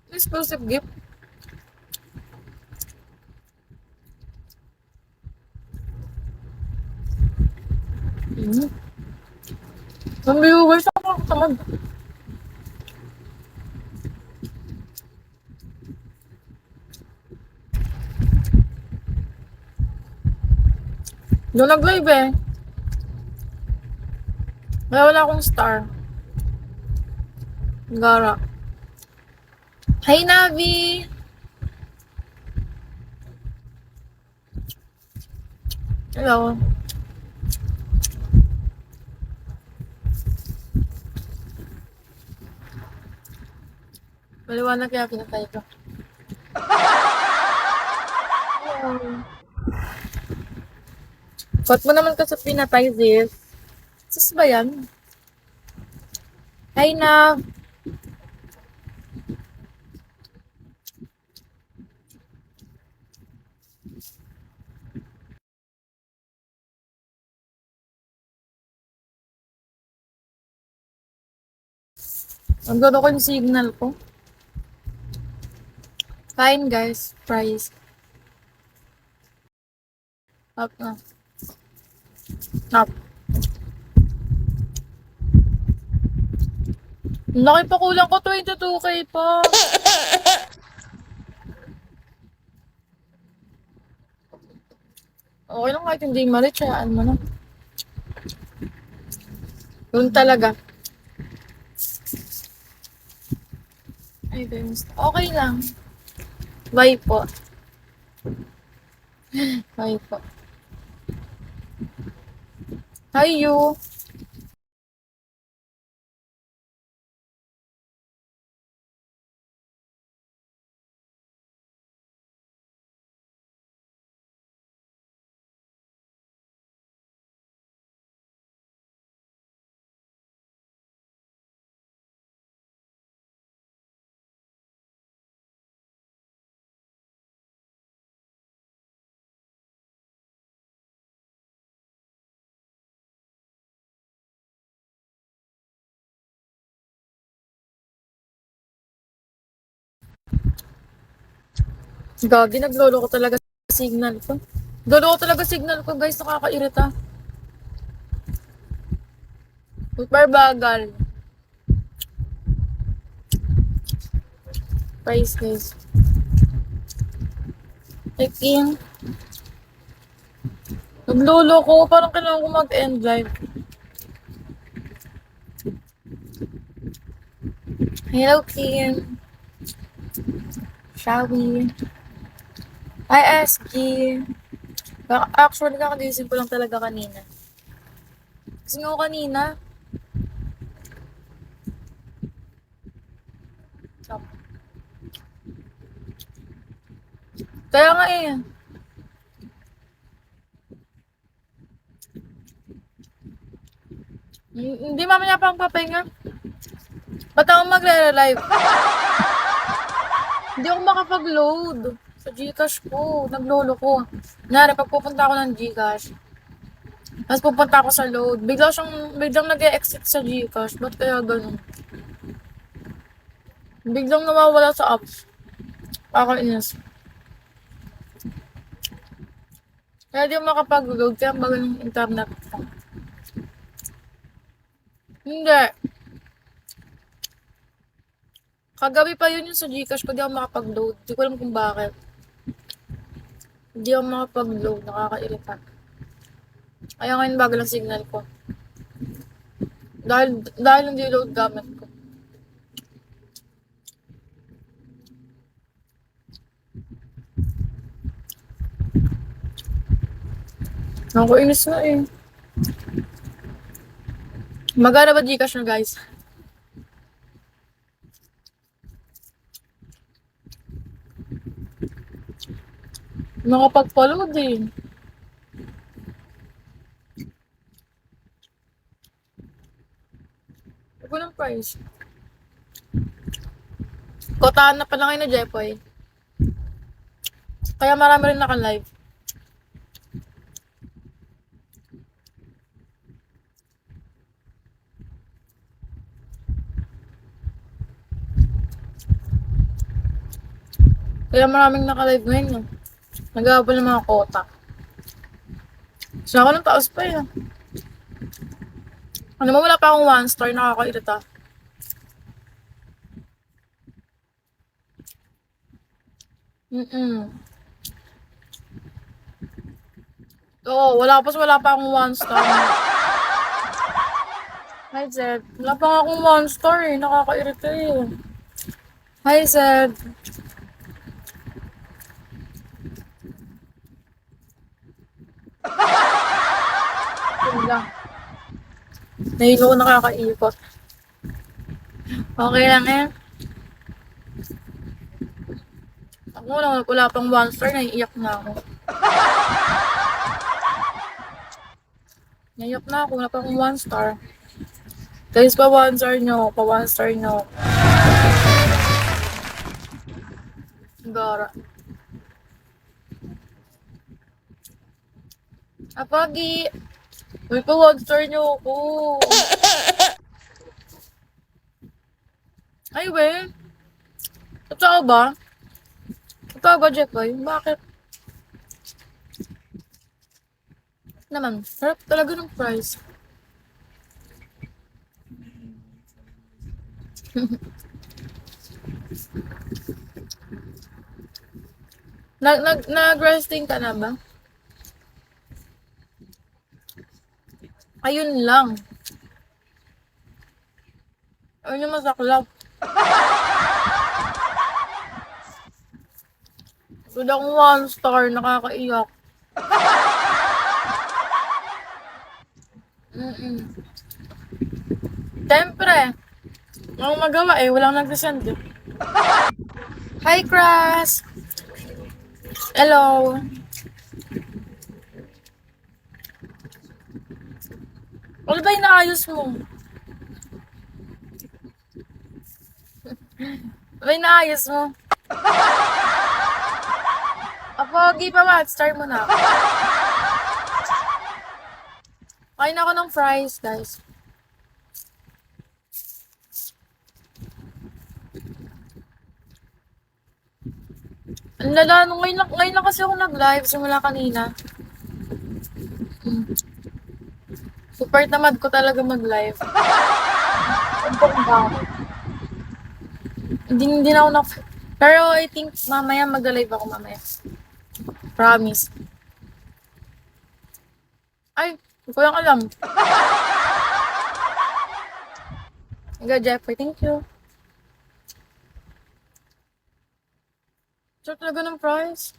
Exclusive gift. Ang viewers ako tamad. Doon nag-live eh. Kaya wala akong star. Gara. Hi, Navi! Hello. Maliwanag kaya pinatay ko. Ba't mo naman kasi pinatay this? Sus ba yan? Hi, Nav! Ang gano'n ko yung signal ko. Fine, guys. Price. Up na. Up. Laki pa kulang ko, 22k pa. Okay lang kahit hindi ma-reach, hayaan mo na. Yun talaga. Ay, Vince. Okay lang. Bye po. Bye po. Hi, you. Gagi, naglolo ko talaga signal ko. Naglolo ko talaga signal ko, guys. Nakakairita. Super bagal. Price, guys. Like, in. Naglolo ko. Parang kailangan ko mag-end live. Hello, Kim. Shall we? Hi, SG. Actually, kakagising ko lang talaga kanina. Kasi nga ako kanina. Kaya nga eh. Hindi mamaya pa ang papahinga. Ba't ako magre-live? Hindi ako makapag-load sa Gcash ko. Naglolo ko. Nari, pag pupunta ako ng Gcash, tapos pupunta ako sa load, biglang nag-e-exit sa Gcash. Ba't kaya ganun? Biglang nawawala sa apps. Kakainis. Kaya di ako makapag-load, kaya bagal yung internet ko. Hindi. Kagabi pa yun yung sa Gcash ko, di ako makapag-load. Di ko alam kung bakit. Hindi ako makapag-load, nakakairita. Kaya ngayon bagal ang signal ko. Dahil hindi load gamit ko. Nakakainis na eh. Magana ba Gcash na, guys? Nakapag-follow din. Ito ng price. Kotaan na pala ngayon na Jepoy. Kaya marami rin naka-live. Kaya maraming naka-live ngayon. Nag-aabol ng mga quota. Gusto ako ng taas pa eh. Ano mo, wala pa akong 1 star, nakakairita. Mm-mm. Oo, wala pa akong 1 star. Hi, Zed. Wala pa nga akong 1 star eh, nakakairita eh. Hi, Zed. Yun lang. Nahilo ko nakakaikot. Okay lang eh. Ako wala pang 1 star, naiiyak na ako. Naiiyak na ako, wala pa akong 1 star. Guys, pa 1 star nyo, pa 1 star nyo. Gara. Apagi! Uy, pa 1 star nyo ako. Ay, we. Totoo ba? Totoo ba, Jeffoy? Bakit? Naman, harap talaga ng price. Nag-resting ka na ba? Ayun lang. Ayun yung masaklap. Wala akong 1 star, nakakaiyak. Siyempre, ang magawa eh, walang nagsasend eh. Hi, Cras! Hello! Ano ba inaayos mo? Ano ba inaayos mo? Pogi pa ba? Start mo na. Kain ako ng fries, guys. Ang lala, ngayon lang kasi ako nag-live simula kanina. Super tamad ko talaga mag-live. Hindi na ako Pero I think mamaya mag-live ako mamaya. Promise. Ay, hindi ko lang alam. Hanggang Jeffrey, thank you. So talaga ng price.